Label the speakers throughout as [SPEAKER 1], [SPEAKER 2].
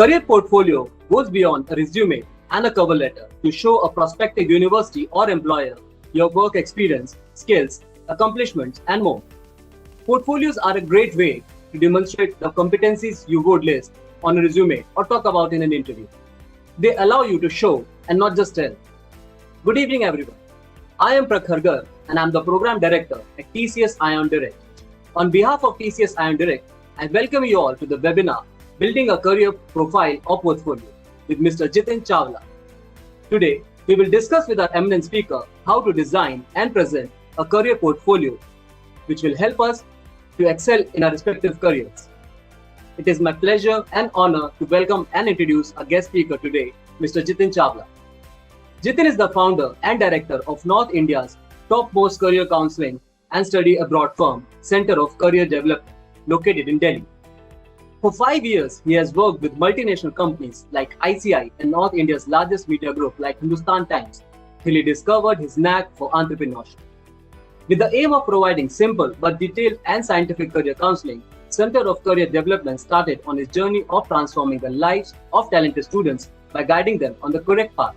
[SPEAKER 1] career portfolio goes beyond a resume and a cover letter to show a prospective university or employer your work experience, skills, accomplishments, and more. Portfolios are a great way to demonstrate the competencies you would list on a resume or talk about in an interview. They allow you to show and not just tell. Good evening, everyone. I am Prakhar Garg and I'm the Program Director at TCS Ion Direct. On behalf of TCS Ion Direct, I welcome you all to the webinar Building a Career Profile or Portfolio with Mr. Jitin Chawla. Today, we will discuss with our eminent speaker how to design and present a career portfolio which will help us to excel in our respective careers. It is my pleasure and honor to welcome and introduce our guest speaker today, Mr. Jitin Chawla. Jitin is the founder and director of North India's topmost career counseling and study abroad firm, Center of Career Development, located in Delhi. For 5 years, he has worked with multinational companies like ICI and North India's largest media group like Hindustan Times, till he discovered his knack for entrepreneurship. With the aim of providing simple but detailed and scientific career counseling, Center of Career Development started on his journey of transforming the lives of talented students by guiding them on the correct path.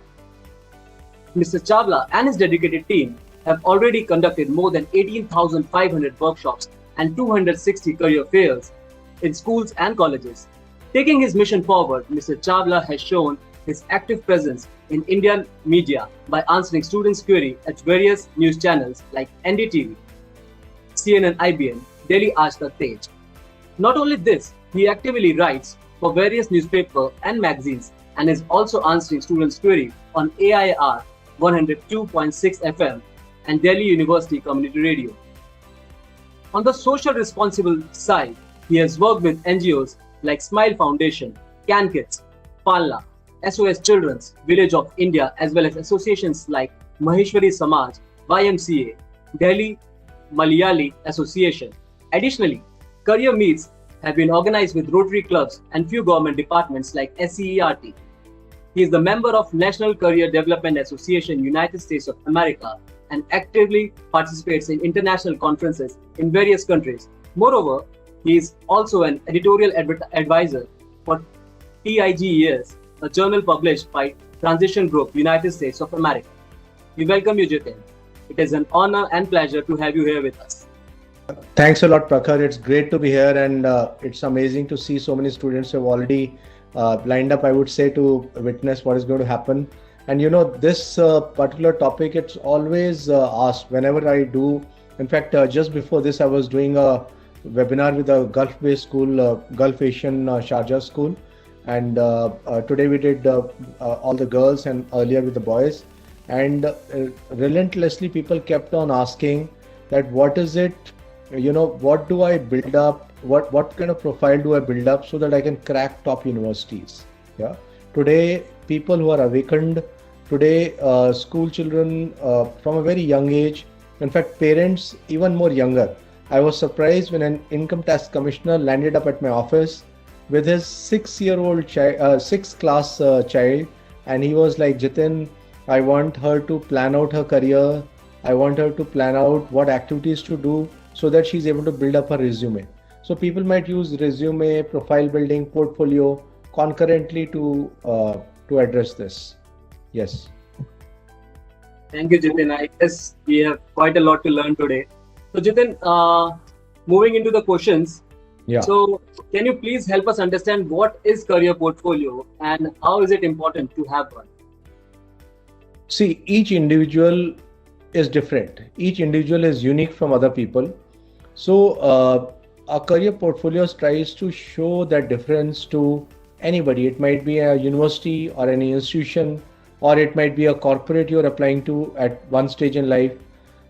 [SPEAKER 1] Mr. Chawla and his dedicated team have already conducted more than 18,500 workshops and 260 career fairs in schools and colleges. Taking his mission forward, Mr. Chawla has shown his active presence in Indian media by answering students' queries at various news channels like NDTV, CNN IBN, Delhi Aaj Tak Tej. Not only this, he actively writes for various newspapers and magazines and is also answering students' queries on AIR 102.6 FM and Delhi University Community Radio. On the social responsible side, he has worked with NGOs like Smile Foundation, Can Kids, Palna, SOS Children's, Village of India, as well as associations like Maheshwari Samaj, YMCA, Delhi Malayali Association. Additionally, career meets have been organized with Rotary clubs and few government departments like SCERT. He is the member of National Career Development Association, United States of America, and actively participates in international conferences in various countries. Moreover, he is also an editorial advisor for TIGES, a journal published by Transition Group, United States of America. We welcome you, Jitin. It is an honor and pleasure to have you here with us.
[SPEAKER 2] Thanks a lot, Prakhar. It's great to be here, and it's amazing to see so many students who have already lined up, I would say, to witness what is going to happen. And you know, this particular topic, it's always asked whenever I do. In fact, just before this, I was doing a webinar with a Gulf-based school, Gulf Asian Sharjah school. And today we did all the girls and earlier with the boys. And relentlessly, people kept on asking that what is it, you know, what do I build up? What kind of profile do I build up so that I can crack top universities? Yeah. Today, people who are awakened, today, school children from a very young age, in fact, parents even more younger. I was surprised when an income tax commissioner landed up at my office with his 6-year-old child, 6th class child, and he was like, Jitin, I want her to plan out her career. I want her to plan out what activities to do so that she's able to build up her resume. So people might use resume, profile building, portfolio concurrently to address this. Yes.
[SPEAKER 1] Thank you, Jitin. I guess we have quite a lot to learn today. So Jitin, moving into the questions.
[SPEAKER 2] Yeah.
[SPEAKER 1] So can you please help us understand what is career portfolio and how is it important to have one?
[SPEAKER 2] See, each individual is different. Each individual is unique from other people. So a career portfolio tries to show that difference to anybody. It might be a university or any institution, or it might be a corporate you're applying to at one stage in life.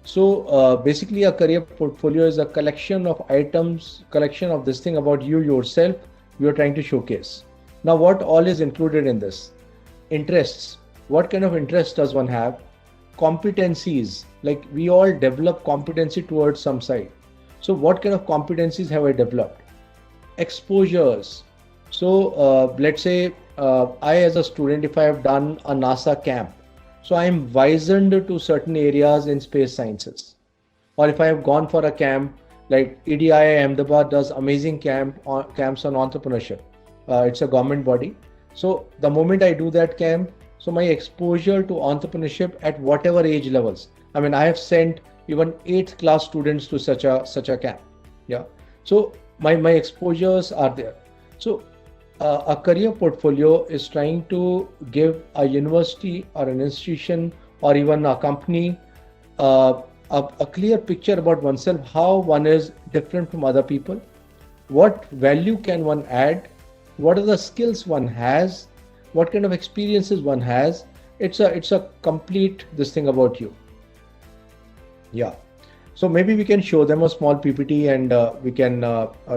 [SPEAKER 2] So basically a career portfolio is a collection of items, collection of this thing about you yourself, you're trying to showcase. Now what all is included in this? Interests. What kind of interest does one have? Competencies, like we all develop competency towards some side. So what kind of competencies have I developed? Exposures. So let's say I as a student, if I have done a NASA camp, so I am wizened to certain areas in space sciences. Or if I have gone for a camp, like EDI Ahmedabad does amazing camps on entrepreneurship. It's a government body. So the moment I do that camp, so my exposure to entrepreneurship at whatever age levels. I mean, I have sent even 8th class students to such a camp. Yeah. So my exposures are there. So a career portfolio is trying to give a university or an institution or even a company a clear picture about oneself, how one is different from other people, what value can one add, what are the skills one has, what kind of experiences one has. It's a complete this thing about you. Yeah. So maybe we can show them a small PPT and we can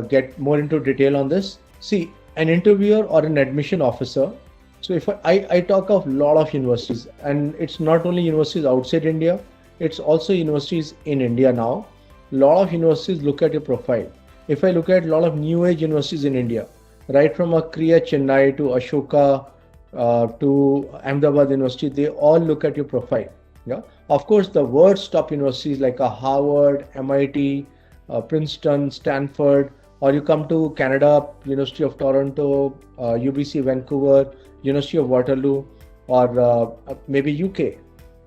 [SPEAKER 2] get more into detail on this. See, an interviewer or an admission officer. So if I talk of a lot of universities, and it's not only universities outside India, it's also universities in India now. A lot of universities look at your profile. If I look at a lot of new age universities in India, right from a Kriya Chennai to Ashoka to Ahmedabad University, they all look at your profile. Yeah. Of course, the world's top universities like Harvard, MIT, Princeton, Stanford, or you come to Canada, University of Toronto, UBC Vancouver, University of Waterloo, or maybe UK.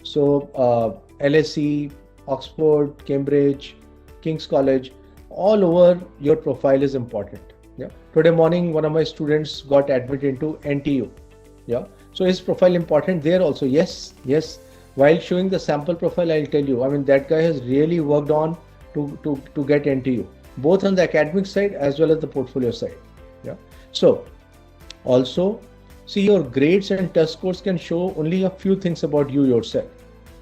[SPEAKER 2] So LSE, Oxford, Cambridge, King's College, all over your profile is important. Yeah. Today morning, one of my students got admitted into NTU. Yeah. So is profile important there also? Yes. Yes. While showing the sample profile, I'll tell you, I mean, that guy has really worked on to get NTU, both on the academic side as well as the portfolio side. Yeah. So also, see, your grades and test scores can show only a few things about you yourself.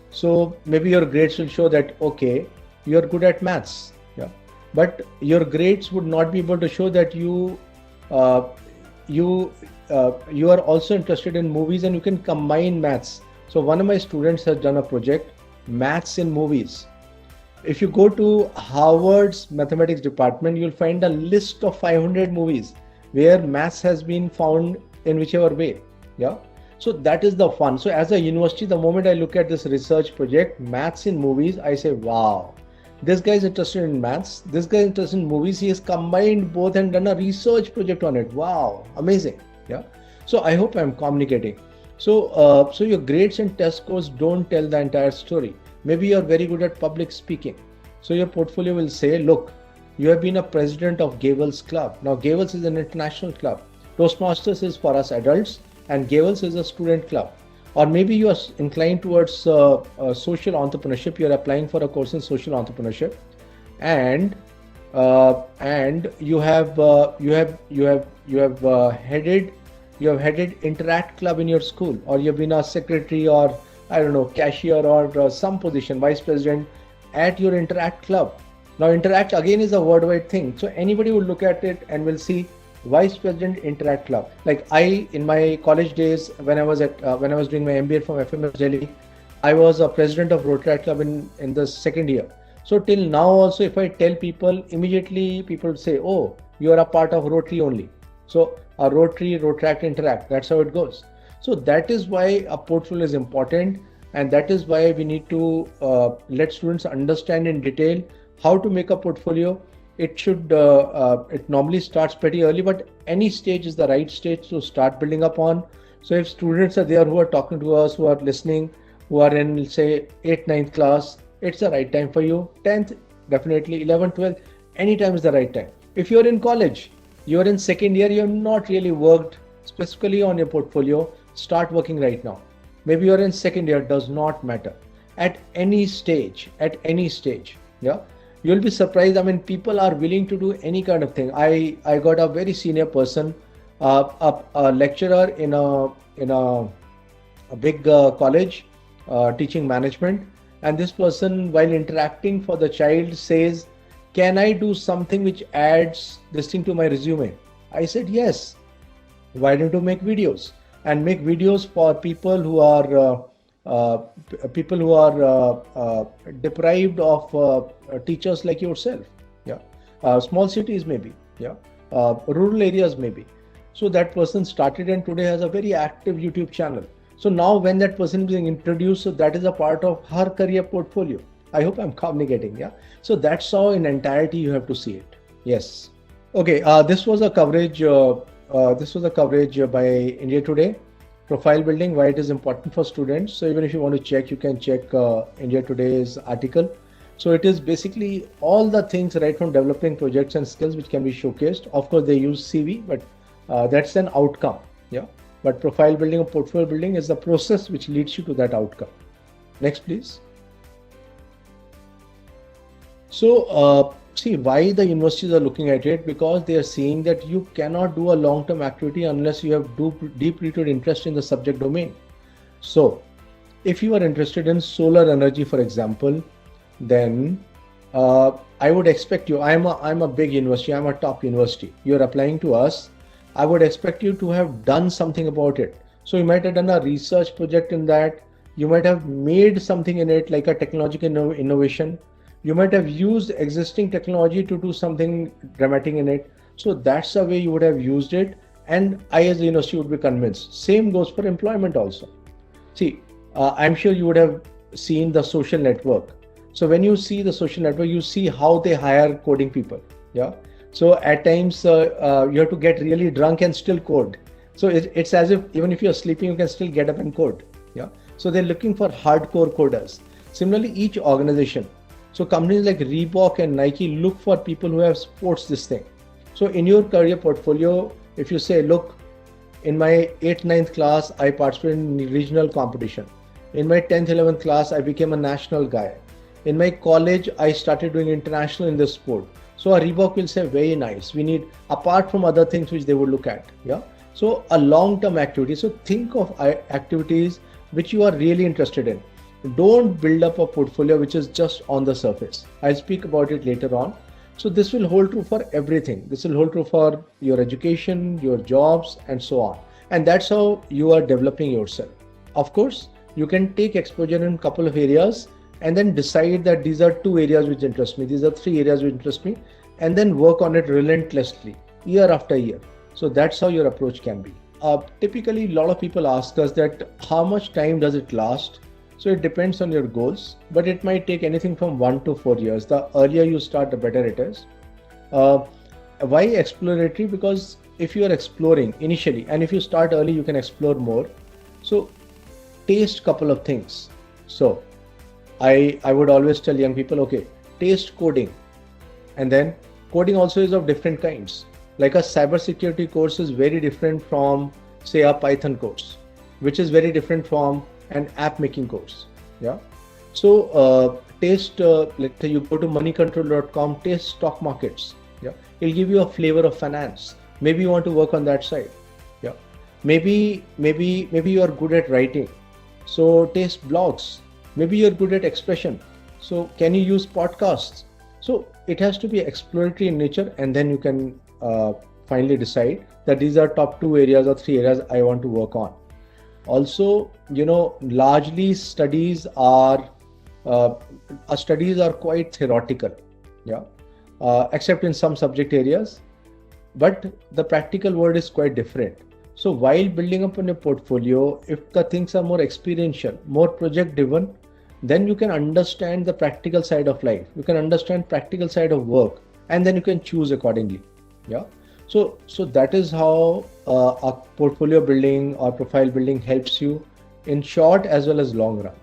[SPEAKER 2] So maybe your grades will show that, okay, you're good at maths. Yeah. But your grades would not be able to show that you are also interested in movies and you can combine maths. So one of my students has done a project, maths in movies. If you go to Harvard's mathematics department, you'll find a list of 500 movies where maths has been found in whichever way. Yeah. So that is the fun. So as a university, the moment I look at this research project, maths in movies, I say, wow, this guy is interested in maths. This guy is interested in movies. He has combined both and done a research project on it. Wow, amazing. Yeah. So I hope I'm communicating. So, so your grades and test scores don't tell the entire story. Maybe you're very good at public speaking. So your portfolio will say, look, you have been a president of Gables Club. Now Gables is an international club. Toastmasters is for us adults and Gables is a student club. Or maybe you are inclined towards social entrepreneurship. You're applying for a course in social entrepreneurship, and you have headed Interact Club in your school, or you've been a secretary or I don't know, cashier or some position, vice president at your Interact Club. Now Interact again is a worldwide thing. So anybody will look at it and will see vice president Interact Club. Like in my college days, when I was doing my MBA from FMS Delhi, I was a president of Rotaract Club in the second year. So till now also, if I tell people, immediately people say, oh, you are a part of Rotary only. So a Rotary, Rotaract, Interact, that's how it goes. So that is why a portfolio is important, and that is why we need to let students understand in detail how to make a portfolio. It normally starts pretty early, but any stage is the right stage to start building up on. So if students are there who are talking to us, who are listening, who are in say 8th, 9th class, it's the right time for you. 10th, definitely. 11th, 12th, any time is the right time. If you're in college, you're in second year, you have not really worked specifically on your portfolio, start working right now. Maybe you're in second year, does not matter. At any stage, yeah. You'll be surprised. I mean, people are willing to do any kind of thing. I got a very senior person, a lecturer in a big college, teaching management, and this person, while interacting for the child, says, "Can I do something which adds this thing to my resume?" I said, "Yes. Why don't you make videos and make videos for people who are deprived of teachers like yourself, yeah, small cities maybe, yeah, rural areas maybe." So that person started and today has a very active YouTube channel. So now when that person is being introduced, so that is a part of her career portfolio. I hope I'm communicating, yeah. So that's how in entirety you have to see it. Yes. Okay, this was a coverage this was a coverage by India Today. Profile building, why it is important for students. So even if you want to check, you can check India Today's article. So it is basically all the things right from developing projects and skills which can be showcased. Of course, they use CV, but that's an outcome. Yeah. But profile building or portfolio building is the process which leads you to that outcome. Next, please. So see why the universities are looking at it, because they are seeing that you cannot do a long-term activity unless you have deep-rooted interest in the subject domain. So if you are interested in solar energy, for example, then I would expect you, I'm a big university, I'm a top university, you're applying to us, I would expect you to have done something about it. So you might have done a research project in that, you might have made something in it like a technological innovation, you might have used existing technology to do something dramatic in it. So that's the way you would have used it, and I as a university would be convinced. Same goes for employment also. See, I'm sure you would have seen the social network. So when you see the social network, you see how they hire coding people. Yeah. So at times you have to get really drunk and still code. So it's as if even if you're sleeping, you can still get up and code. Yeah. So they're looking for hardcore coders. Similarly, each organization. So companies like Reebok and Nike look for people who have sports this thing. So in your career portfolio, if you say, look, in my 8th, 9th class, I participated in regional competition. In my 10th, 11th class, I became a national guy. In my college, I started doing international in this sport. So a Reebok will say, very nice. We need, apart from other things which they would look at. Yeah. So a long-term activity. So think of activities which you are really interested in. Don't build up a portfolio which is just on the surface. I'll speak about it later on. So this will hold true for everything. This will hold true for your education, your jobs, and so on. And that's how you are developing yourself. Of course, you can take exposure in a couple of areas and then decide that these are 2 areas which interest me, these are 3 areas which interest me, and then work on it relentlessly, year after year. So that's how your approach can be. Typically, a lot of people ask us that how much time does it last? So it depends on your goals, but it might take anything from 1 to 4 years. The earlier you start, the better it is. Why exploratory? Because if you are exploring initially, and if you start early, you can explore more. So taste couple of things. So I would always tell young people, okay, taste coding. And then coding also is of different kinds. Like a cybersecurity course is very different from, say, a Python course, which is very different from an app making course. Yeah. So taste, let's say you go to moneycontrol.com, taste stock markets. Yeah. It'll give you a flavor of finance. Maybe you want to work on that side. Yeah. Maybe you are good at writing. So taste blogs. Maybe you're good at expression. So can you use podcasts? So it has to be exploratory in nature, and then you can finally decide that these are top 2 areas or 3 areas I want to work on. Also, largely studies are quite theoretical, yeah, except in some subject areas, but the practical world is quite different. So while building up on a portfolio, if the things are more experiential, more project driven, then you can understand the practical side of life. You can understand practical side of work, and then you can choose accordingly. Yeah. So that is how a portfolio building or profile building helps you in short as well as long run.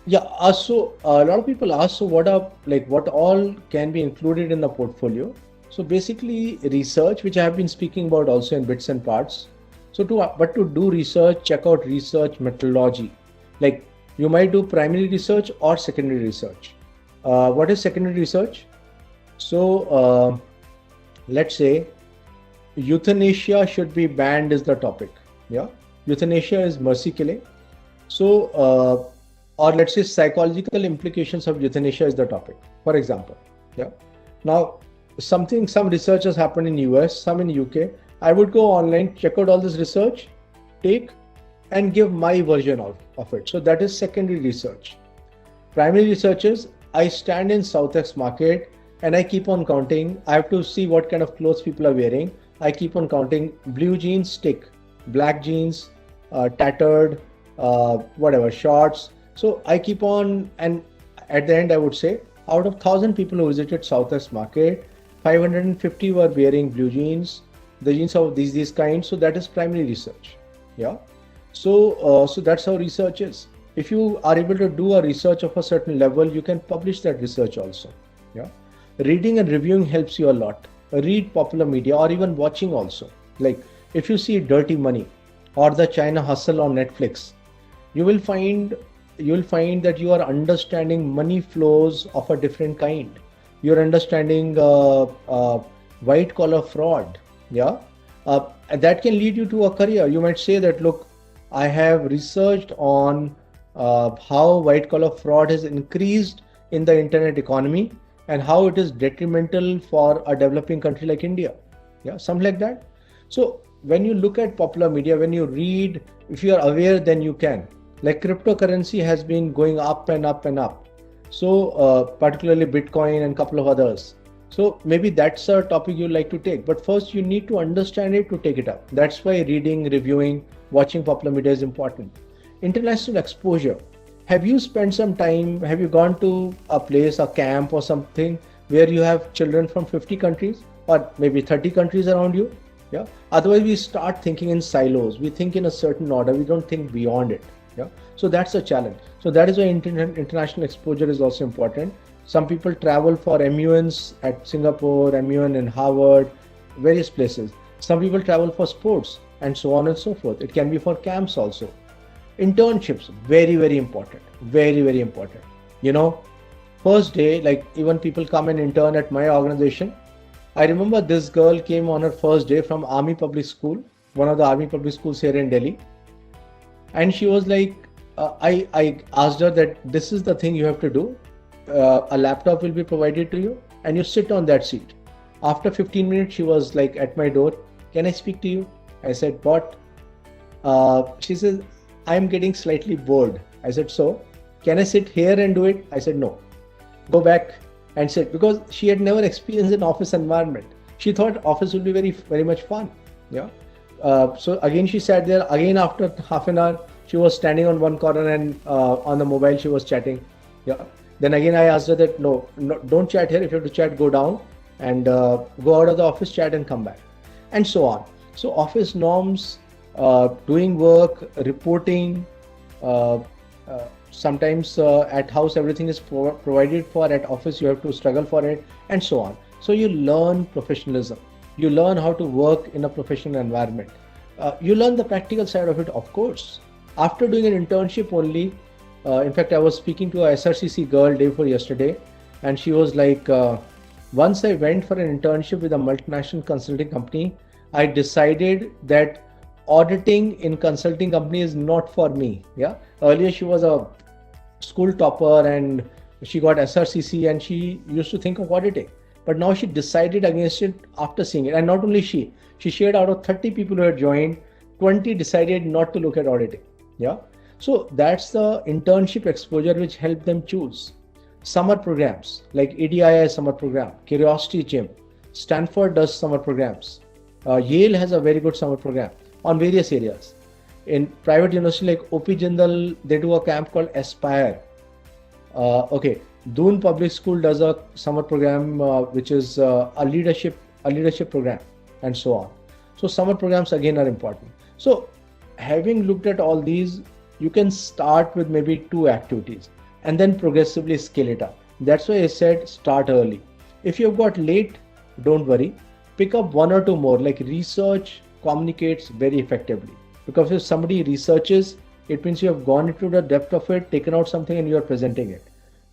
[SPEAKER 2] Yeah. So a lot of people ask, so what all can be included in the portfolio? So basically research, which I have been speaking about also in bits and parts. So to do research, check out research methodology. Like you might do primary research or secondary research. What is secondary research? So let's say euthanasia should be banned is the topic. Yeah. Euthanasia is mercy killing. So, or let's say psychological implications of euthanasia is the topic, for example. Yeah. Now, some research has happened in US, some in UK. I would go online, check out all this research, take and give my version of it. So that is secondary research. Primary research is I stand in Southex market and I keep on counting. I have to see what kind of clothes people are wearing. I keep on counting. Blue jeans stick, black jeans, tattered, whatever, shorts. So I keep on, and at the end I would say out of 1,000 people who visited Southeast market, 550 were wearing blue jeans, the genes of these kinds. So that is primary research. Yeah. So so that's how research is. If you are able to do a research of a certain level, you can publish that research also. Yeah. Reading and reviewing helps you a lot. Read popular media or even watching also. Like if you see Dirty Money or the China Hustle on Netflix, you will find that you are understanding money flows of a different kind. You're understanding white collar fraud. Yeah. And that can lead you to a career. You might say that, look, I have researched on how white collar fraud has increased in the internet economy and how it is detrimental for a developing country like India. Yeah, something like that. So when you look at popular media, when you read, if you are aware, then you can. Like cryptocurrency has been going up and up and up. So particularly Bitcoin and a couple of others. So maybe that's a topic you like to take, but first you need to understand it to take it up. That's why reading, reviewing, watching popular media is important. International exposure. Have you spent some time, have you gone to a place, a camp or something where you have children from 50 countries or maybe 30 countries around you? Yeah. Otherwise we start thinking in silos. We think in a certain order. We don't think beyond it. Yeah. So that's a challenge. So that is why international exposure is also important. Some people travel for MUNs at Singapore, MUN in Harvard, various places. Some people travel for sports and so on and so forth. It can be for camps also. Internships, very, very important. Very, very important. You know, first day, like even people come and intern at my organization. I remember this girl came on her first day from Army Public School, one of the Army Public Schools here in Delhi. And she was like, I asked her that this is the thing you have to do. A laptop will be provided to you and you sit on that seat. After 15 minutes, she was like at my door. Can I speak to you? I said, what? She says, I'm getting slightly bored. I said, so can I sit here and do it? I said, no, go back and sit, because she had never experienced an office environment. She thought office would be very, very much fun. Yeah. So again, she sat there. Again, after half an hour, she was standing on one corner and on the mobile, she was chatting. Yeah. Then again, I asked her that, no, don't chat here. If you have to chat, go down and go out of the office, chat and come back, and so on. So office norms, doing work, reporting, sometimes at house, everything is provided for. At office, you have to struggle for it, and so on. So you learn professionalism. You learn how to work in a professional environment. You learn the practical side of it, of course. After doing an internship only, in fact, I was speaking to a SRCC girl day before yesterday, and she was like, once I went for an internship with a multinational consulting company, I decided that auditing in consulting company is not for me. Yeah. Earlier, she was a school topper and she got SRCC and she used to think of auditing. But now she decided against it after seeing it. And not only she shared out of 30 people who had joined, 20 decided not to look at auditing. Yeah. So that's the internship exposure which helped them choose. Summer programs like ADII summer program, Curiosity Gym, Stanford does summer programs. Yale has a very good summer program on various areas. In private university like OP Jindal, they do a camp called Aspire. Doon Public School does a summer program which is a leadership program, and so on. So summer programs again are important. So having looked at all these, you can start with maybe 2 activities and then progressively scale it up. That's why I said start early. If you've got late, don't worry. Pick up 1 or 2 more. Like research communicates very effectively, because if somebody researches, it means you have gone into the depth of it, taken out something and you are presenting it.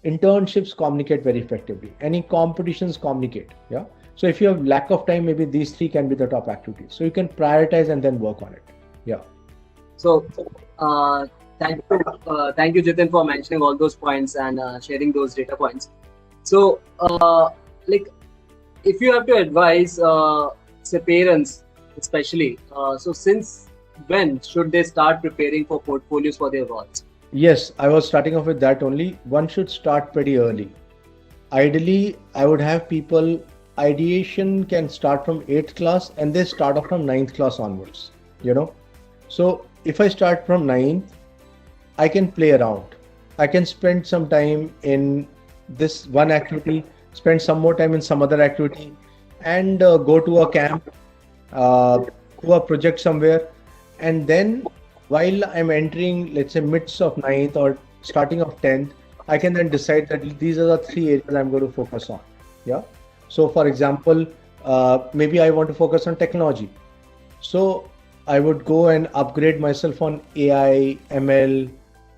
[SPEAKER 2] Internships communicate very effectively. Any competitions communicate. Yeah. So if you have lack of time, maybe these 3 can be the top activities. So you can prioritize and then work on it. Yeah.
[SPEAKER 1] So thank you, Jitin, for mentioning all those points and sharing those data points. So like if you have to advise say parents especially, so since when should they start preparing for portfolios for their wards?
[SPEAKER 2] Yes, I was starting off with that only. One should start pretty early. Ideally, I would have people, ideation can start from 8th class and they start off from 9th class onwards, you know. So if I start from 9th, I can play around. I can spend some time in this one activity, spend some more time in some other activity, and go to a camp uh, do a project somewhere, and then while I'm entering, let's say, midst of ninth or starting of 10th, I can then decide that these are the three areas I'm going to focus on. Yeah. So, for example, maybe I want to focus on technology. So I would go and upgrade myself on AI, ML,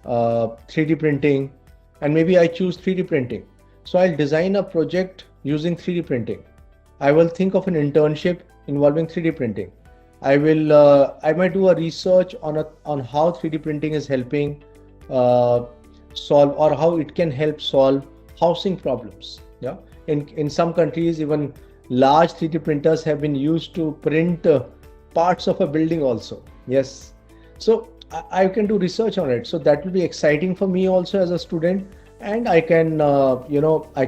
[SPEAKER 2] 3D printing, and maybe I choose 3D printing. So I'll design a project using 3D printing. I will think of an internship involving 3D printing. I might do a research on how 3D printing is helping uh, solve, or how it can help solve housing problems. Yeah, in some countries, even large 3D printers have been used to print parts of a building also. Yes, so I can do research on it. So that will be exciting for me also as a student, and I can I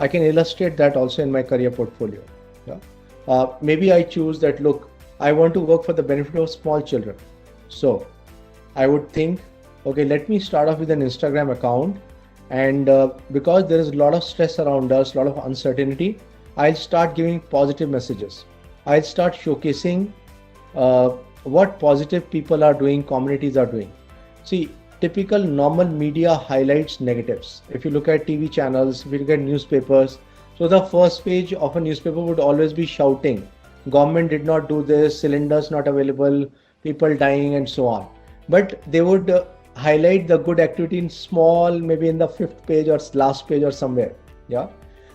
[SPEAKER 2] can illustrate that also in my career portfolio. Yeah. Maybe I choose that, look, I want to work for the benefit of small children. So I would think, okay, let me start off with an Instagram account. And because there is a lot of stress around us, a lot of uncertainty, I'll start giving positive messages. I'll start showcasing uh, what positive people are doing, communities are doing. See, typical normal media highlights negatives. If you look at TV channels, if you look at newspapers, so the first page of a newspaper would always be shouting, government did not do this, cylinders not available, people dying, and so on. But they would highlight the good activity in small, maybe in the fifth page or last page or somewhere. Yeah.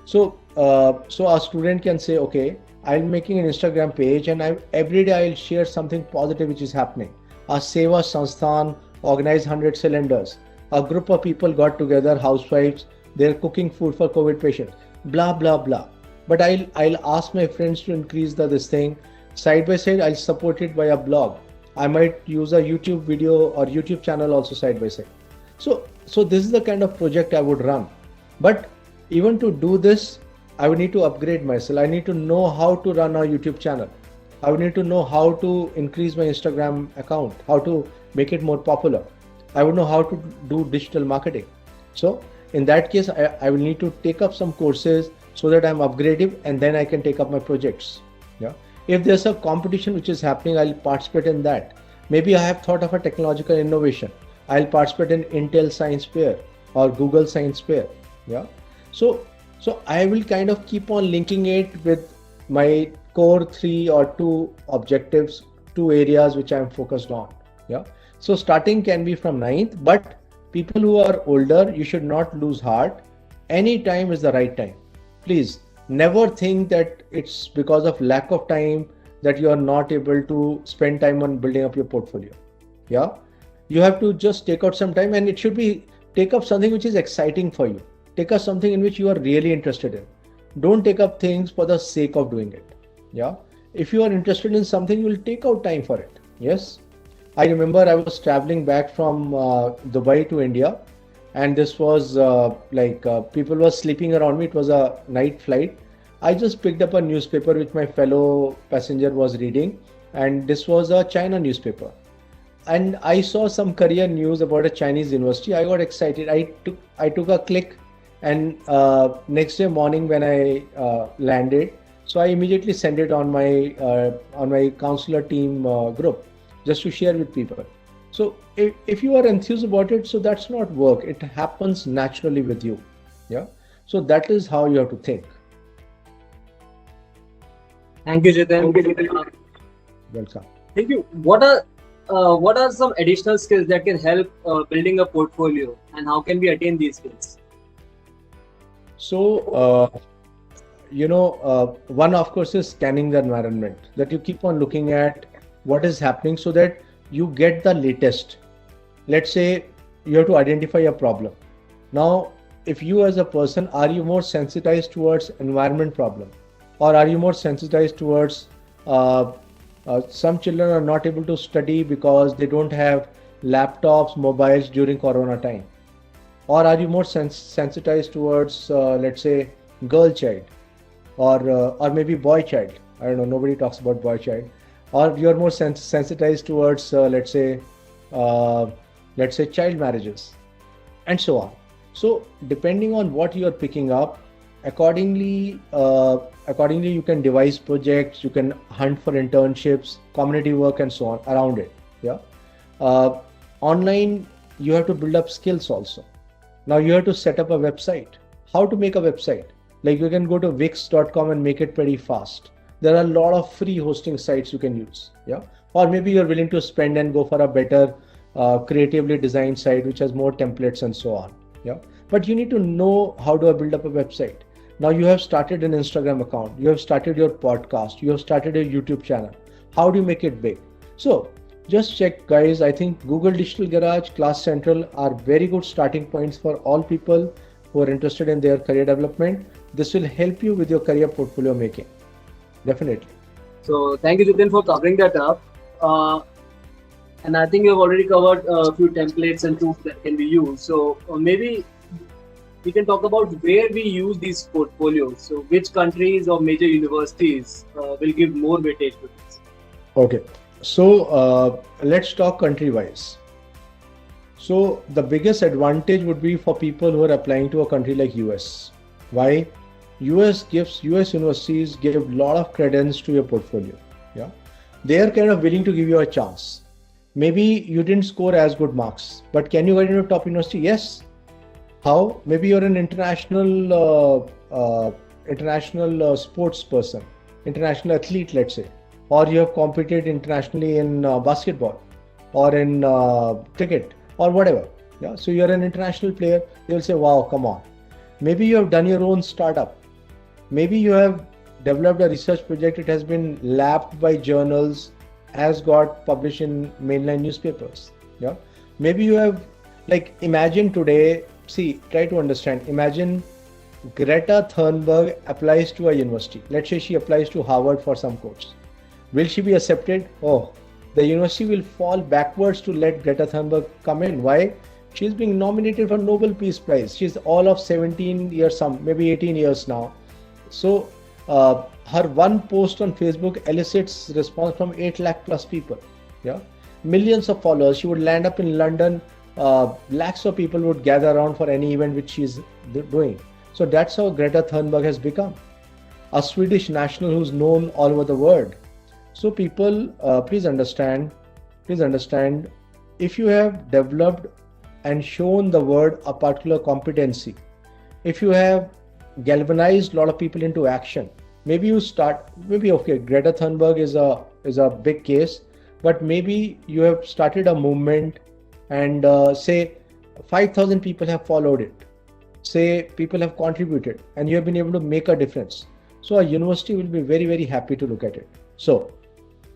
[SPEAKER 2] So a student can say, okay, I'm making an Instagram page, and every day I'll share something positive which is happening. A Seva Sansthan organized 100 cylinders. A group of people got together, housewives, they're cooking food for COVID patients. Blah blah blah. But I'll ask my friends to increase this thing. Side by side, I'll support it by a blog. I might use a YouTube video or YouTube channel also side by side. So this is the kind of project I would run. But even to do this, I would need to upgrade myself. I need to know how to run a YouTube channel. I would need to know how to increase my Instagram account, how to make it more popular. I would know how to do digital marketing. So in that case, I will need to take up some courses so that I'm upgrading, and then I can take up my projects. Yeah. If there's a competition which is happening, I'll participate in that. Maybe I have thought of a technological innovation. I'll participate in Intel Science Fair or Google Science Fair. Yeah. So I will kind of keep on linking it with my core 3 or 2 objectives, 2 areas which I'm focused on. Yeah. So starting can be from ninth, but people who are older, you should not lose heart. Any time is the right time. Please never think that it's because of lack of time that you are not able to spend time on building up your portfolio. Yeah. You have to just take out some time, and it should be take up something which is exciting for you. Take up something in which you are really interested in. Don't take up things for the sake of doing it. Yeah. If you are interested in something, you will take out time for it. Yes. I remember I was traveling back from Dubai to India, and this was people were sleeping around me. It was a night flight. I just picked up a newspaper which my fellow passenger was reading, and this was a China newspaper. And I saw some career news about a Chinese university. I got excited. I took a click, and next day morning when I landed, so I immediately sent it on my counselor team group, just to share with people. So if you are enthused about it, so that's not work. It happens naturally with you. Yeah. So that is how you have to think.
[SPEAKER 1] Thank you, Jiten.
[SPEAKER 2] Welcome.
[SPEAKER 1] Thank you. What are some additional skills that can help building a portfolio, and how can we attain these skills?
[SPEAKER 2] So, one of course is scanning the environment, that you keep on looking at what is happening so that you get the latest. Let's say you have to identify a problem. Now, if you as a person, are you more sensitized towards environment problem, or are you more sensitized towards some children are not able to study because they don't have laptops, mobiles during Corona time? Or are you more sensitized towards, let's say, girl child, or maybe boy child? I don't know. Nobody talks about boy child. Or you're more sensitized towards, let's say, child marriages, and so on. So depending on what you're picking up, accordingly you can devise projects, you can hunt for internships, community work, and so on around it. Yeah. uh, Online, you have to build up skills also. Now you have to set up a website. How to make a website? Like you can go to wix.com and make it pretty fast. There are a lot of free hosting sites you can use. Yeah. Or maybe you're willing to spend and go for a better creatively designed site which has more templates and so on. Yeah. But you need to know how to build up a website. Now you have started an Instagram account, you have started your podcast, you have started a YouTube channel. How do you make it big? So just check, guys. I think Google Digital Garage, Class Central are very good starting points for all people who are interested in their career development. This will help you with your career portfolio making. Definitely.
[SPEAKER 1] So thank you, Jitin, for covering that up. And I think you've already covered a few templates and tools that can be used. So maybe we can talk about where we use these portfolios. So which countries or major universities will give more weightage to this?
[SPEAKER 2] Okay. So let's talk country-wise. So the biggest advantage would be for people who are applying to a country like US. Why? US universities give a lot of credence to your portfolio. Yeah. They are kind of willing to give you a chance. Maybe you didn't score as good marks, but can you get into a top university? Yes. How? Maybe you're an international sports person, international athlete, let's say, or you have competed internationally in basketball or in cricket or whatever. Yeah. So you're an international player. They will say, wow, come on. Maybe you have done your own startup. Maybe you have developed a research project. It has been lapped by journals, has got published in mainline newspapers. Yeah. Maybe you have, like, imagine today, try to understand. Imagine Greta Thunberg applies to a university. Let's say she applies to Harvard for some course. Will she be accepted? Oh, the university will fall backwards to let Greta Thunberg come in. Why? She's being nominated for Nobel Peace Prize. She's all of 17 years, maybe 18 years now. So her one post on Facebook elicits response from 8 lakh plus people. Yeah, millions of followers. She would land up in London. Lakhs of people would gather around for any event which she's doing. So that's how Greta Thunberg has become a Swedish national who's known all over the world. So people, please understand, if you have developed and shown the world a particular competency, if you have galvanized a lot of people into action, maybe okay, Greta Thunberg is a big case, but maybe you have started a movement and say 5,000 people have followed it. Say people have contributed and you have been able to make a difference. So a university will be very, very happy to look at it. So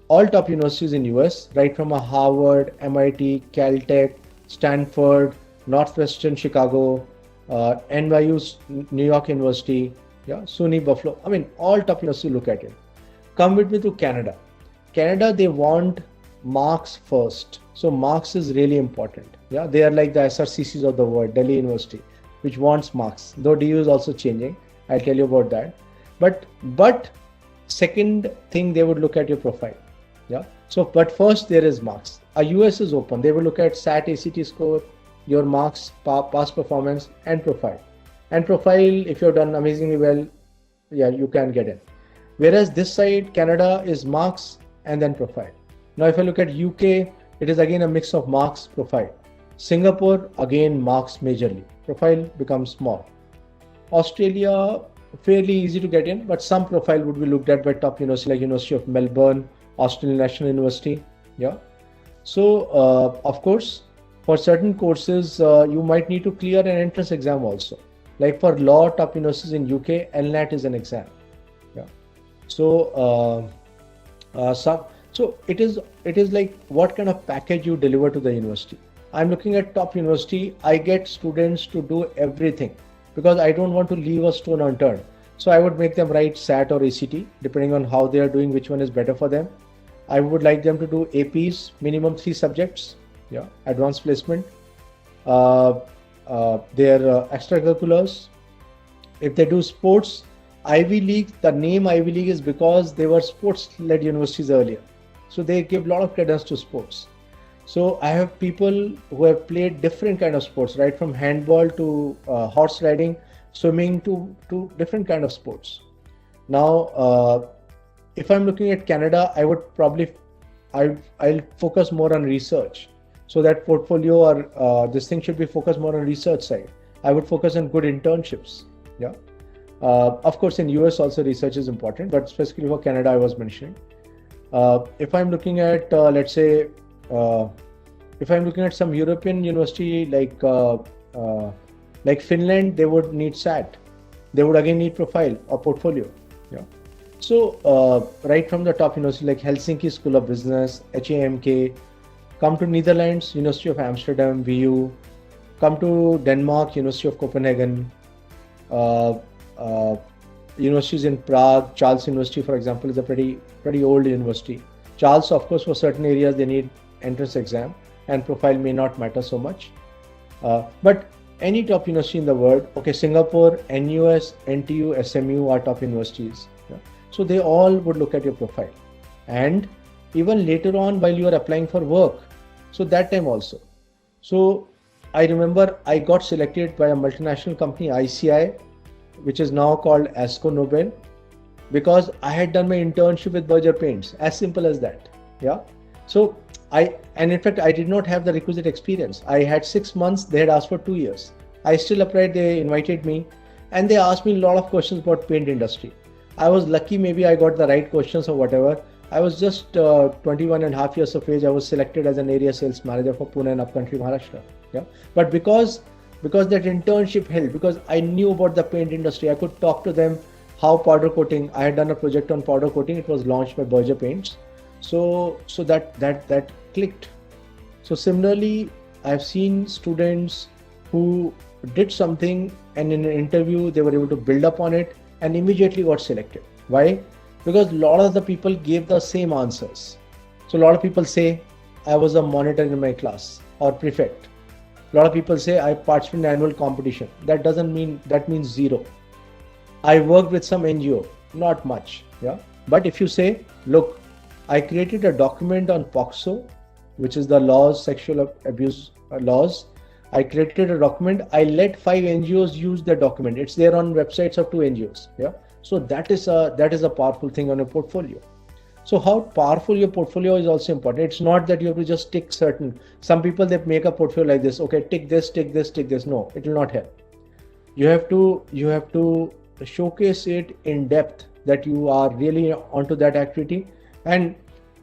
[SPEAKER 2] all top universities in US, right from a Harvard, MIT, Caltech, Stanford, Northwestern Chicago, NYU, New York University, yeah, SUNY Buffalo. I mean, all top universities look at it. Come with me to Canada. Canada, they want marks first. So marks is really important. Yeah, they are like the SRCCs of the world, Delhi University, which wants marks. Though DU is also changing. I'll tell you about that. But second thing, they would look at your profile. Yeah. So, but first there is marks. A US is open. They will look at SAT, ACT score, your marks, past performance, and profile. And profile, if you've done amazingly well, yeah, you can get in. Whereas this side, Canada, is marks and then profile. Now, if I look at UK, it is again a mix of marks, profile. Singapore, again marks majorly. Profile becomes small. Australia, fairly easy to get in, but some profile would be looked at by top university like University of Melbourne, Australian National University. Yeah. So, of course, for certain courses, you might need to clear an entrance exam also. Like for law, top universities in UK, LNAT is an exam. Yeah. So, so it is like what kind of package you deliver to the university. I'm looking at top university. I get students to do everything because I don't want to leave a stone unturned. So I would make them write SAT or ACT, depending on how they are doing, which one is better for them. I would like them to do APs, minimum 3 subjects, yeah, advanced placement, their extracurriculars. If they do sports, Ivy League, the name Ivy League is because they were sports-led universities earlier. So they give a lot of credence to sports. So I have people who have played different kind of sports, right from handball to horse riding, swimming to different kind of sports. Now, if I'm looking at Canada, I would probably I'll focus more on research. So that portfolio or this thing should be focused more on research side. I would focus on good internships. Yeah. Of course, in US also research is important, but specifically for Canada, I was mentioning. If I'm looking at, let's say, if I'm looking at some European university like Finland, they would need SAT. They would again need profile or portfolio. Yeah. So right from the top university like Helsinki School of Business, HAMK, come to Netherlands, University of Amsterdam, VU, come to Denmark, University of Copenhagen, uh, uh, universities in Prague, Charles University, for example, is a pretty old university. Charles, of course, for certain areas they need entrance exam, and profile may not matter so much. But any top university in the world, okay, Singapore, NUS, NTU, SMU are top universities. Yeah. So they all would look at your profile, and even later on while you are applying for work, so that time also. So I remember I got selected by a multinational company, ICI, which is now called Asco Nobel, because I had done my internship with Berger Paints. As simple as that. Yeah. So and in fact I did not have the requisite experience. I had 6 months. They had asked for 2 years. I still applied. They invited me, and they asked me a lot of questions about paint industry. I was lucky. Maybe I got the right questions or whatever. I was just 21 and a half years of age. I was selected as an area sales manager for Pune and upcountry Maharashtra. Yeah. But because that internship helped, because I knew about the paint industry, I could talk to them how powder coating. I had done a project on powder coating. It was launched by Berger Paints. So that clicked. So similarly, I've seen students who did something, and in an interview they were able to build up on it and immediately got selected. Why? Because a lot of the people gave the same answers. So a lot of people say, I was a monitor in my class or prefect. A lot of people say I participated in annual competition. That means zero. I worked with some NGO, not much. Yeah. But if you say, look, I created a document on POCSO, which is the laws, sexual abuse laws. I created a document. I let 5 NGOs use the document. It's there on websites of 2 NGOs. Yeah. So that is a powerful thing on your portfolio. So how powerful your portfolio is also important. It's not that you have to just tick certain. Some people, they make a portfolio like this. Okay, tick this, tick this, tick this. No, it will not help. You have to showcase it in depth that you are really onto that activity. And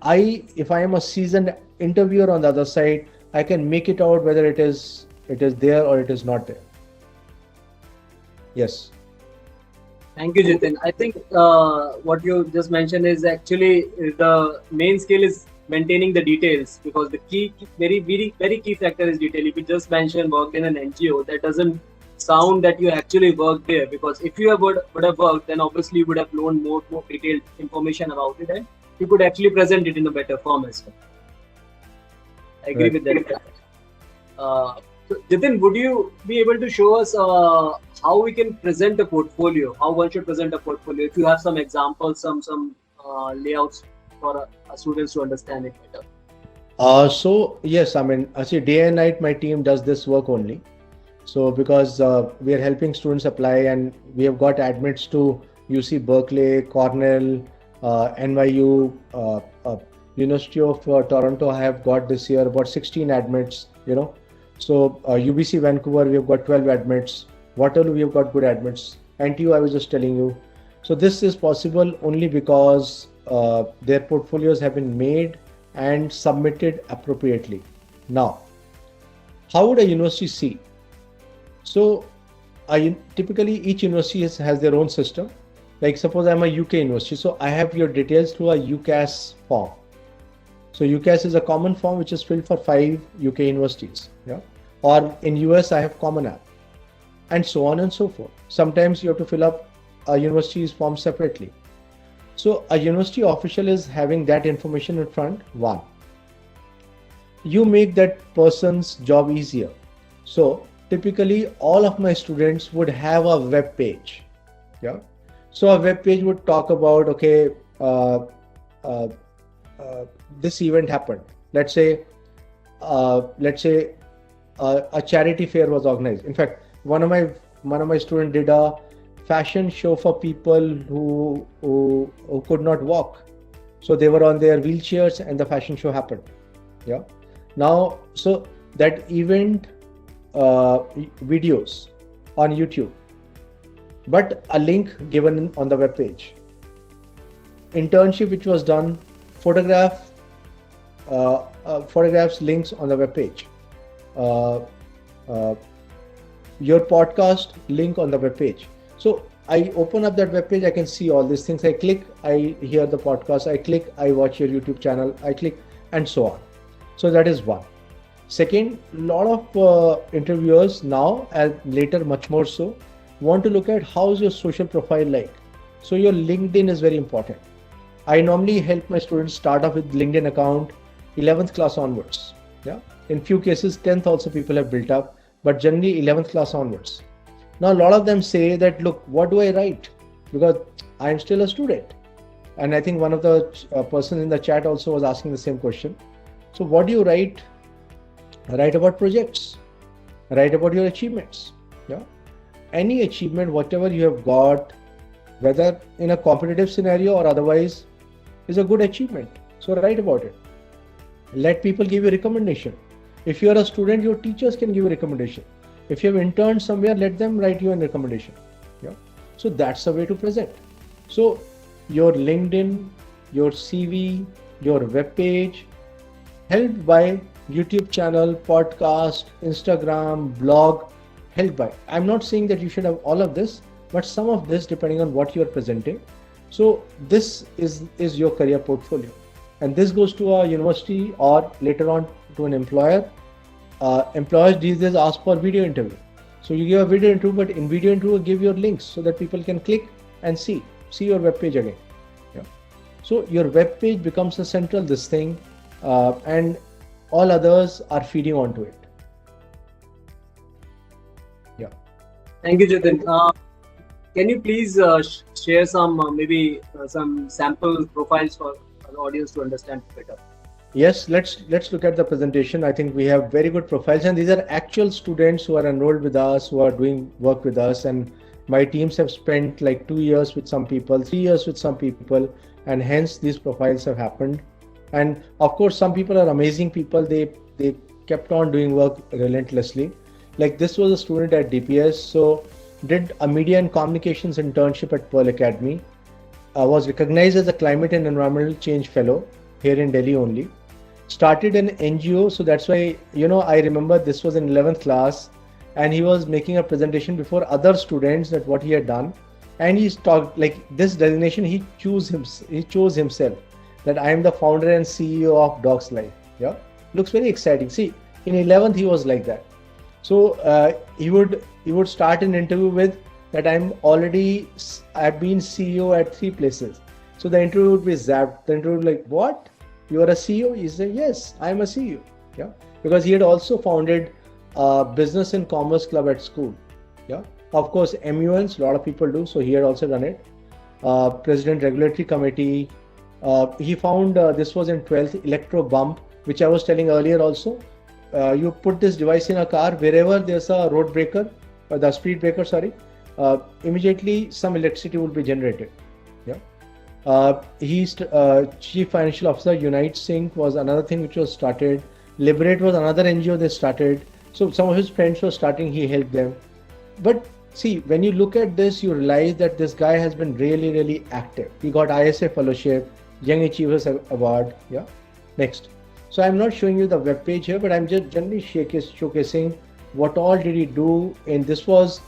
[SPEAKER 2] if I am a seasoned interviewer on the other side, I can make it out whether it is there or it is not there. Yes.
[SPEAKER 1] Thank you, Jitin. I think what you just mentioned is actually the main skill is maintaining the details, because the key, very key factor is detail. If you just mentioned worked in an NGO, that doesn't sound that you actually worked there, because if you would have worked, then obviously you would have known more detailed information about it, and you could actually present it in a better form as well. I agree with that. So Jitin, would you be able to show us how we can present a portfolio? How one should present a portfolio? If you have some examples, some layouts for students to understand it better.
[SPEAKER 2] So yes, I mean, I see day and night my team does this work only. So because we are helping students apply, and we have got admits to UC Berkeley, Cornell, NYU, University of Toronto. I have got this year about 16 admits. So UBC Vancouver, we have got 12 admits. Waterloo, we have got good admits. NTU, I was just telling you. So this is possible only because their portfolios have been made and submitted appropriately. Now, how would a university see? So typically each university has their own system. Like suppose I'm a UK university, so I have your details through a UCAS form. So UCAS is a common form which is filled for 5 UK universities. Yeah. Or in US, I have Common App, and so on and so forth. Sometimes you have to fill up a university's form separately. So a university official is having that information in front. One, you make that person's job easier. So typically all of my students would have a web page. Yeah. So a web page would talk about, okay, this event happened. Let's say a charity fair was organized. In fact, one of my one of my students did a fashion show for people who could not walk. So they were on their wheelchairs and the fashion show happened. Yeah. Now, so that event videos on YouTube, but a link given on the web page. Internship which was done, photographs, links on the web page. Your podcast link on the web page. So I open up that web page, I can see all these things. I click, I hear the podcast, I click, I watch your YouTube channel, I click, and so on. So that is one. Second, a lot of interviewers now, and later much more so, want to look at how's your social profile like. So your LinkedIn is very important. I normally help my students start off with LinkedIn account 11th class onwards. Yeah. In few cases, 10th also people have built up, but generally 11th class onwards. Now, a lot of them say that, look, what do I write? Because I'm still a student. And I think one of the persons in the chat also was asking the same question. So what do you write? Write about projects. Write about your achievements. Yeah. Any achievement, whatever you have got, whether in a competitive scenario or otherwise, is a good achievement. So write about it. Let people give you recommendation. If you are a student, your teachers can give you recommendation. If you have interned somewhere, let them write you a recommendation. Yeah. So that's the way to present. So your LinkedIn, your CV, your web page, helped by YouTube channel, podcast, Instagram, blog, helped by. I'm not saying that you should have all of this, but some of this depending on what you are presenting. So this is your career portfolio. And this goes to a university or later on to an employer. Employers these days ask for video interview. So you give a video interview, but in video interview, give your links so that people can click and see your web page again. Yeah. So your web page becomes a central this thing, and all others are feeding onto it. Yeah.
[SPEAKER 1] Thank you, Jatin. Can you please share some some sample profiles for the audience to understand better?
[SPEAKER 2] Yes, let's look at the presentation. I think we have very good profiles, and these are actual students who are enrolled with us, who are doing work with us. And my teams have spent like 2 years with some people, 3 years with some people, and hence these profiles have happened. And of course, some people are amazing people. They kept on doing work relentlessly. Like this was a student at DPS, so did a media and communications internship at Pearl Academy. Was recognized as a climate and environmental change fellow here in Delhi only. Started an NGO, so that's why, I remember this was in 11th class, and he was making a presentation before other students that what he had done, and he's talked like this designation he chose himself, that I am the founder and CEO of Dogs Life. Yeah, looks very exciting. See, in 11th he was like that. So he would start an interview with that I've been CEO at 3 places. So the interview would be zapped. The interview would be like, what? You are a CEO? He said, yes, I am a CEO. Yeah, because he had also founded a business and commerce club at school. Yeah, of course, MUNs, a lot of people do. So he had also done it. President Regulatory Committee. He found this was in 12th Electro Bump, which I was telling earlier also. You put this device in a car wherever there's a road breaker, the speed breaker, immediately some electricity will be generated. Yeah. He's Chief Financial Officer. Unite Sync was another thing which was started. Liberate was another NGO they started. So some of his friends were starting, he helped them. But see, when you look at this, you realize that this guy has been really, really active. He got ISA Fellowship, Young Achievers Award. Yeah. Next. So I'm not showing you the web page here, but I'm just generally showcasing what all did he do. And this was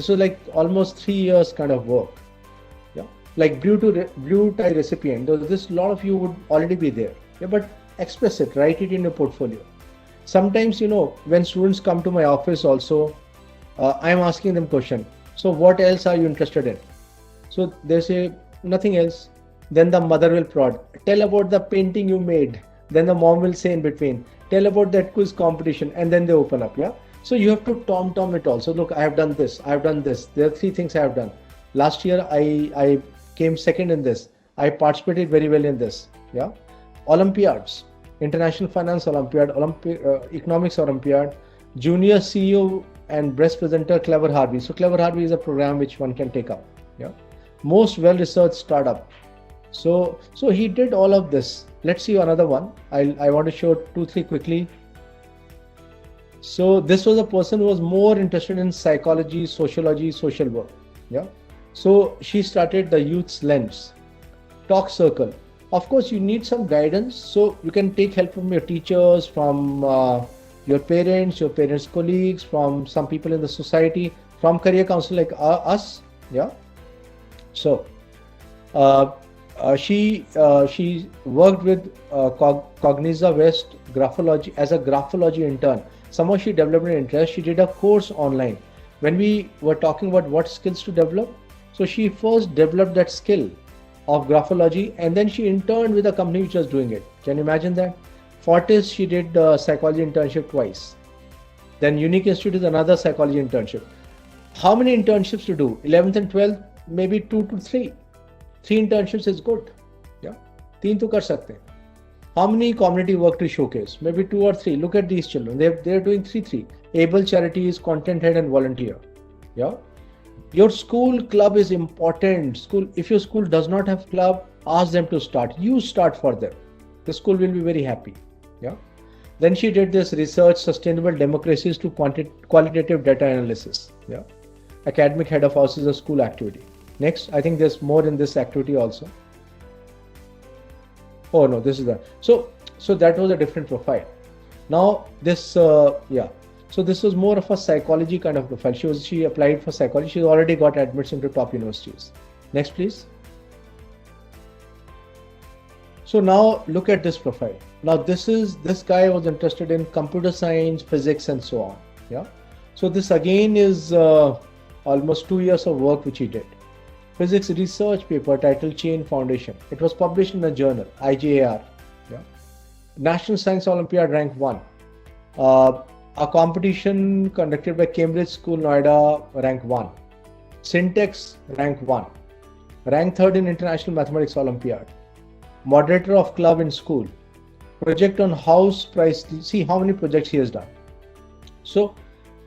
[SPEAKER 2] like almost 3 years kind of work. Yeah, like blue tie recipient. This a lot of you would already be there. Yeah, but express it, write it in your portfolio. Sometimes when students come to my office also, I'm asking them question. So what else are you interested in? So they say nothing else. Then the mother will prod. Tell about the painting you made. Then the mom will say in between, tell about that quiz competition, and then they open up. Yeah. So you have to tom it also. Look, I have done this. I have done this. There are 3 things I have done. Last year, I came second in this. I participated very well in this. Yeah. Olympiads, International Finance Olympiad, Economics Olympiad, Junior CEO and best presenter Clever Harvey. So Clever Harvey is a program which one can take up. Yeah, most well-researched startup. So he did all of this. Let's see another one. I want to show 2-3 quickly. So this was a person who was more interested in psychology, sociology, social work. Yeah. So she started the Youth's Lens Talk Circle. Of course, you need some guidance, so you can take help from your teachers, from your parents' colleagues, from some people in the society, from career counsel like us. Yeah. So she worked with Cognizant West Graphology as a graphology intern. Somehow she developed an interest. She did a course online. When we were talking about what skills to develop, so she first developed that skill of graphology, and then she interned with a company which was doing it. Can you imagine that? Fortis, she did psychology internship twice. Then Unique Institute is another psychology internship. How many internships to do? 11th and 12th, maybe 2 to 3. 3 internships is good. Yeah, 3 to kar sakte hain. How many community work to showcase? Maybe 2 or 3. Look at these children. They're doing 3. Able Charities, content head and volunteer. Yeah. Your school club is important. If your school does not have club, ask them to start. You start for them. The school will be very happy. Yeah. Then she did this research, sustainable democracies to qualitative data analysis. Yeah. Academic head of house is a school activity. Next, I think there's more in this activity also. Oh no, this is that. So that was a different profile. Now this, So this was more of a psychology kind of profile. She applied for psychology. She already got admits into top universities. Next, please. So now look at this profile. Now this guy was interested in computer science, physics, and so on. Yeah. So this again is almost 2 years of work which he did. Physics research paper titled Chain Foundation. It was published in a journal, IJAR. Yeah. National Science Olympiad rank 1. A competition conducted by Cambridge School, Noida, rank 1. Syntax, rank 1. Rank 3rd in International Mathematics Olympiad. Moderator of club in school. Project on house price. See how many projects he has done. So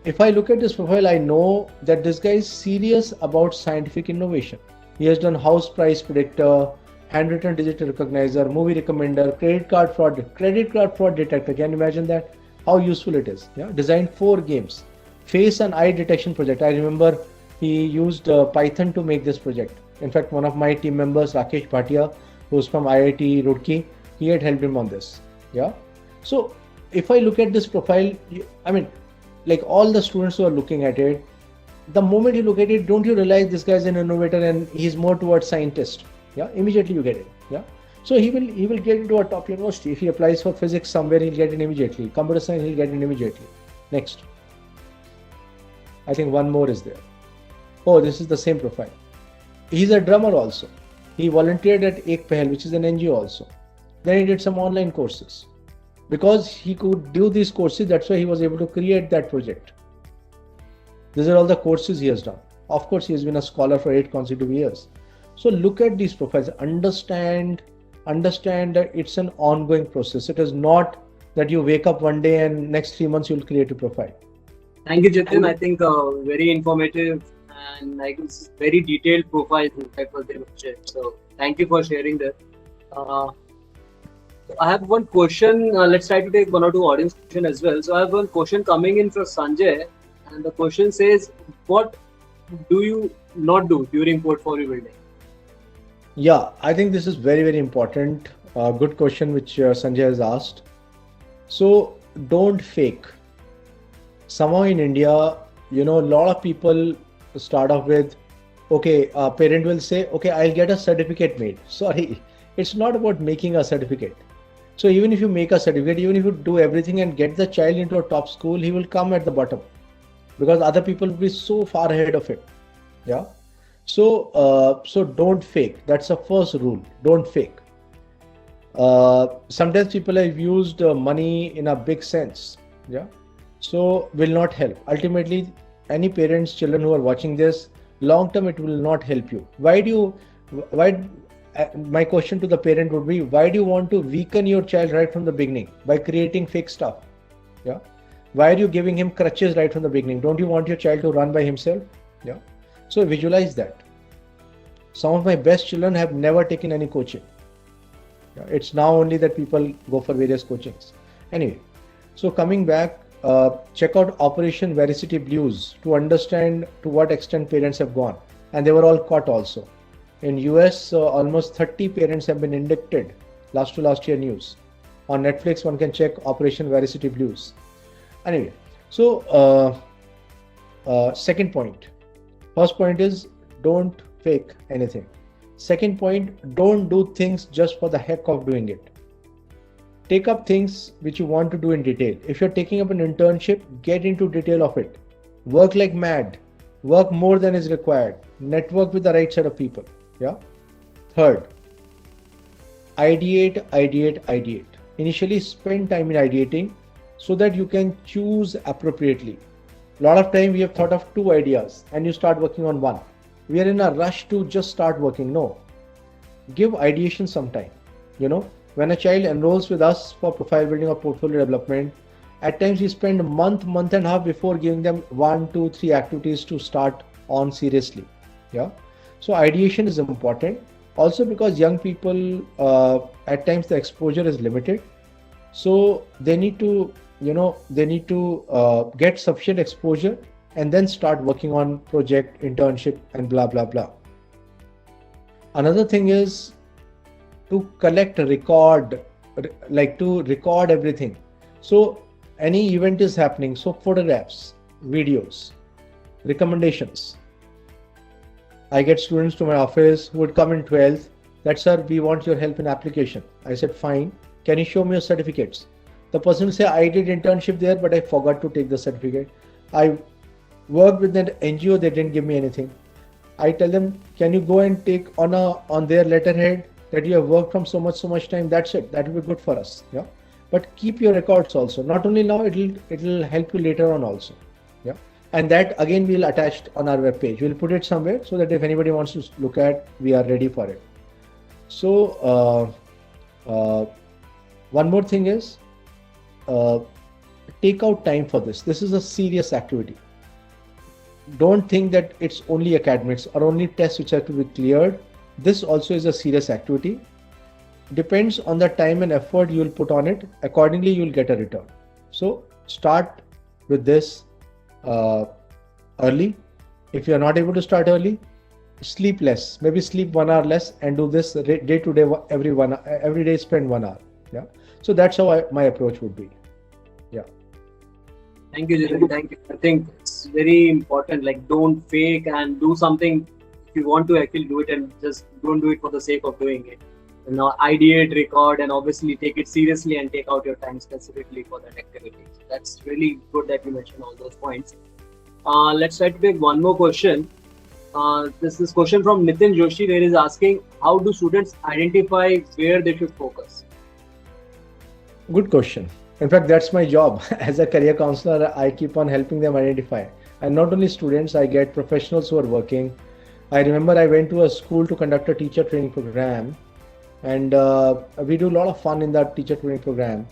[SPEAKER 2] if I look at this profile, I know that this guy is serious about scientific innovation. He has done house price predictor, handwritten digital recognizer, movie recommender, credit card fraud detector. Can you imagine that? How useful it is. Yeah. Designed 4 games. Face and eye detection project. I remember he used Python to make this project. In fact, one of my team members, Rakesh Bhatia, who's from IIT Roorkee, he had helped him on this. Yeah. So if I look at this profile, like all the students who are looking at it, the moment you look at it, don't you realize this guy is an innovator and he's more towards scientist? Yeah. Immediately you get it. Yeah. So he will get into a top university. If he applies for physics somewhere, he'll get it immediately. Computer science, he'll get it immediately. Next. I think one more is there. Oh, this is the same profile. He's a drummer also. He volunteered at Ek Pehal, which is an NGO also. Then he did some online courses. Because he could do these courses, that's why he was able to create that project. These are all the courses he has done. Of course, he has been a scholar for 8 consecutive years. So look at these profiles. Understand that it's an ongoing process. It is not that you wake up one day and next 3 months you'll create a profile.
[SPEAKER 1] Thank you, Jitin. I think very informative and like it's very detailed profile that was there. So thank you for sharing that. I have one question. Let's try to take 1 or 2 audience questions as well. So I have one question coming in from Sanjay, and the question says, "What do you not do during portfolio building?"
[SPEAKER 2] Yeah, I think this is very, very important. Good question which Sanjay has asked. So don't fake. Somehow in India, a lot of people start off with, okay, a parent will say, okay, I'll get a certificate made. Sorry, it's not about making a certificate. So even if you make a certificate, even if you do everything and get the child into a top school, he will come at the bottom because other people will be so far ahead of it. Yeah. So don't fake. That's the first rule. Don't fake. Sometimes people have used money in a big sense. Yeah. So will not help. Ultimately, any parents, children who are watching this, long term it will not help you. My question to the parent would be, why do you want to weaken your child right from the beginning by creating fake stuff? Yeah. Why are you giving him crutches right from the beginning? Don't you want your child to run by himself? Yeah. So visualize that. Some of my best children have never taken any coaching. Yeah, it's now only that people go for various coachings. Anyway, so coming back, check out Operation Veracity Blues to understand to what extent parents have gone, and they were all caught also. In US, almost 30 parents have been indicted. Last to last year news. On Netflix, one can check Operation Veracity Blues. Anyway, so second point. First point is don't fake anything. Second point, don't do things just for the heck of doing it. Take up things which you want to do in detail. If you're taking up an internship, get into detail of it. Work like mad. Work more than is required. Network with the right set of people. Yeah. Third, ideate. Initially, spend time in ideating so that you can choose appropriately. A lot of time we have thought of 2 ideas and you start working on one. We are in a rush to just start working. No. Give ideation some time. When a child enrolls with us for profile building or portfolio development, at times we spend a month and a half before giving them 1, 2, 3 activities to start on seriously. Yeah. So ideation is important. Also because young people, at times the exposure is limited. So they need to, get sufficient exposure and then start working on project, internship and blah, blah, blah. Another thing is to record everything. So any event is happening. So photographs, videos, recommendations. I get students to my office who would come in 12th that, sir, we want your help in application. I said, fine. Can you show me your certificates? The person will say, I did internship there, but I forgot to take the certificate. I worked with that NGO, they didn't give me anything. I tell them, can you go and take on their letterhead that you have worked from so much time? That's it. That will be good for us. Yeah. But keep your records also. Not only now, it'll help you later on also. Yeah. And that again we'll attach on our webpage. We'll put it somewhere so that if anybody wants to look at, we are ready for it. So one more thing is take out time for this. This is a serious activity. Don't think that it's only academics or only tests which have to be cleared. This also is a serious activity. Depends on the time and effort you will put on it. Accordingly, you will get a return. So start with this early. If you are not able to start early, sleep less. Maybe sleep 1 hour less and do this day to day. Every day spend 1 hour. Yeah. So that's how my approach would be. Yeah.
[SPEAKER 1] Thank you, Jitin. Thank you. I think it's very important. Like, don't fake and do something. If you want to actually do it, and just don't do it for the sake of doing it. Ideate, record, and obviously take it seriously and take out your time specifically for that activity. So that's really good that you mentioned all those points. Let's try to take one more question. This is question from Nitin Joshi, where he's asking, how do students identify where they should focus?
[SPEAKER 2] Good question. In fact, that's my job. As a career counselor, I keep on helping them identify. And not only students, I get professionals who are working. I remember I went to a school to conduct a teacher training program. And we do a lot of fun in that teacher training program.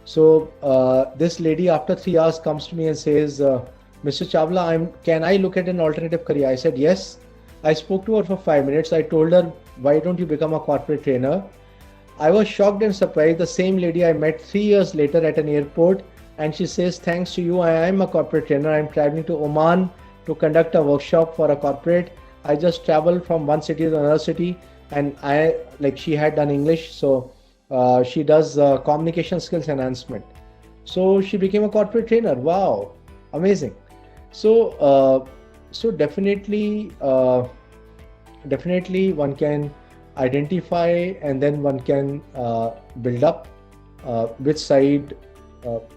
[SPEAKER 2] So this lady after 3 hours comes to me and says, Mr. Chawla, can I look at an alternative career? I said, yes. I spoke to her for 5 minutes. I told her, why don't you become a corporate trainer? I was shocked and surprised. The same lady I met 3 years later at an airport, and she says, thanks to you, I am a corporate trainer. I'm traveling to Oman to conduct a workshop for a corporate. I just traveled from one city to another city, and she had done English. So she does communication skills enhancement. So she became a corporate trainer. Wow, amazing. So definitely one can identify, and then one can build up which side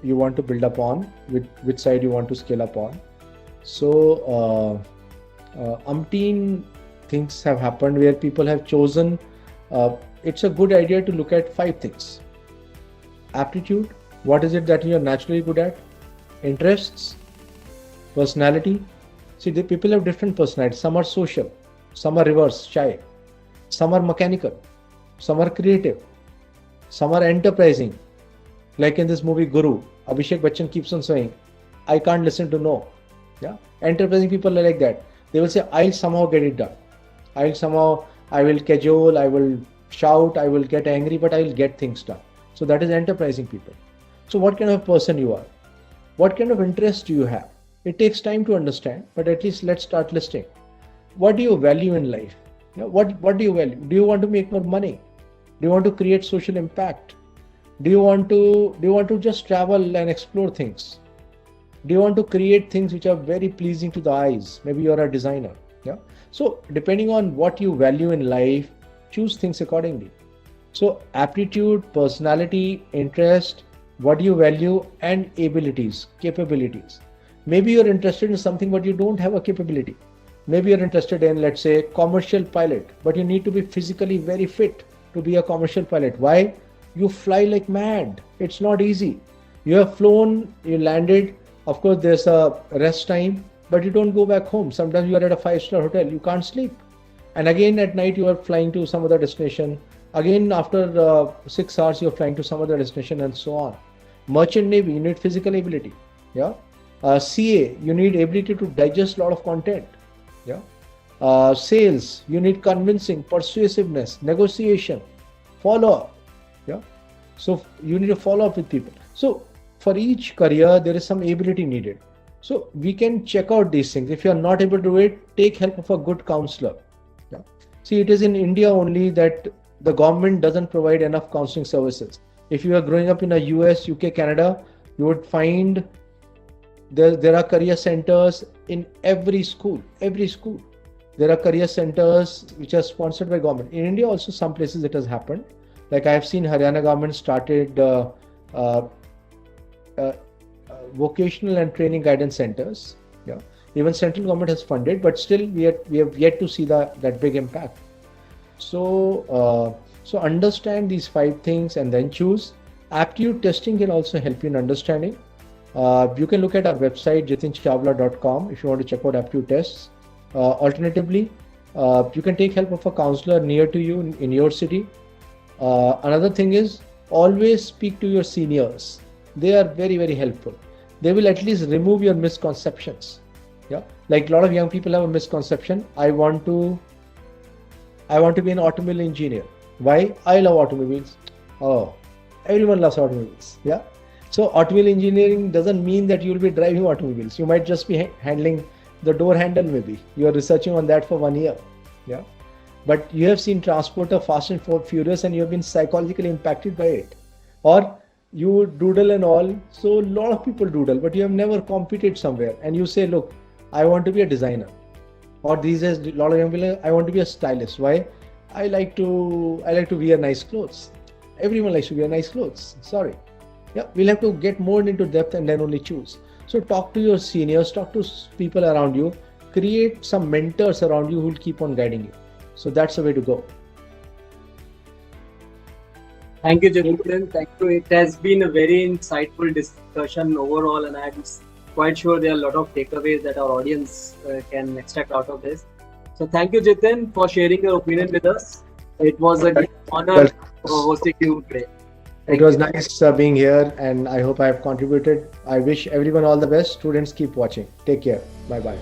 [SPEAKER 2] you want to build up on, which side you want to scale up on. So umpteen things have happened where people have chosen. It's a good idea to look at 5 things. Aptitude, what is it that you're naturally good at? Interests, personality. See, the people have different personalities. Some are social, some are reverse, shy, some are mechanical, some are creative, some are enterprising. Like in this movie Guru, Abhishek Bachchan keeps on saying, I can't listen to no. Yeah. Enterprising people are like that. They will say, I'll somehow get it done. I will cajole, I will shout, I will get angry, but I will get things done. So that is enterprising people. So what kind of person you are? What kind of interest do you have? It takes time to understand, but at least let's start listing. What do you value in life? What do you value? Do you want to make more money? Do you want to create social impact? Do you want to just travel and explore things? Do you want to create things which are very pleasing to the eyes? Maybe you're a designer. Yeah. So depending on what you value in life, choose things accordingly. So aptitude, personality, interest, what you value, and abilities, capabilities. Maybe you're interested in something but you don't have a capability. Maybe you're interested in, let's say, commercial pilot, but you need to be physically very fit to be a commercial pilot. Why? You fly like mad. It's not easy. You have flown, you landed. Of course, there's a rest time, but you don't go back home. Sometimes you are at a 5-star hotel, you can't sleep. And again at night, you are flying to some other destination. Again, after 6 hours, you're flying to some other destination and so on. Merchant Navy, you need physical ability. Yeah. CA, you need ability to digest a lot of content. Yeah. Sales, you need convincing, persuasiveness, negotiation, follow up. Yeah. So you need to follow up with people. So for each career, there is some ability needed. So we can check out these things. If you are not able to do it, take help of a good counselor. Yeah. See, it is in India only that the government doesn't provide enough counseling services. If you are growing up in a US, UK, Canada, you would find there are career centers in every school. There are career centers which are sponsored by government. In India also, some places it has happened. Like I have seen Haryana government started vocational and training guidance centers. Yeah. Even central government has funded, but still we have yet to see that big impact. So understand these 5 things and then choose. Aptitude testing can also help you in understanding. You can look at our website jatinchavla.com if you want to check out aptitude tests. Alternatively, you can take help of a counselor near to you in your city. Another thing is always speak to your seniors. They are very, very helpful. They will at least remove your misconceptions. Yeah, like a lot of young people have a misconception. I want to be an automobile engineer. Why? I love automobiles. Oh, everyone loves automobiles. Yeah. So automobile engineering doesn't mean that you will be driving automobiles. You might just be handling the door handle maybe. You are researching on that for 1 year. Yeah. But you have seen Transporter, Fast and Furious, and you have been psychologically impacted by it. Or you doodle and all. So a lot of people doodle, but you have never competed somewhere. And you say, look, I want to be a designer. Or these days, a lot of young people, I want to be a stylist. Why? I like to wear nice clothes. Everyone likes to wear nice clothes. Sorry. Yeah, we'll have to get more into depth and then only choose. So talk to your seniors, talk to people around you, create some mentors around you who will keep on guiding you. So that's the way to go.
[SPEAKER 1] Thank you, Jatin. Thank you. It has been a very insightful discussion overall, and I'm quite sure there are a lot of takeaways that our audience can extract out of this. So thank you, Jatin, for sharing your opinion with us. It was a great honor hosting you today.
[SPEAKER 2] It was nice being here, and I hope I have contributed. I wish everyone all the best. Students, keep watching. Take care. Bye-bye.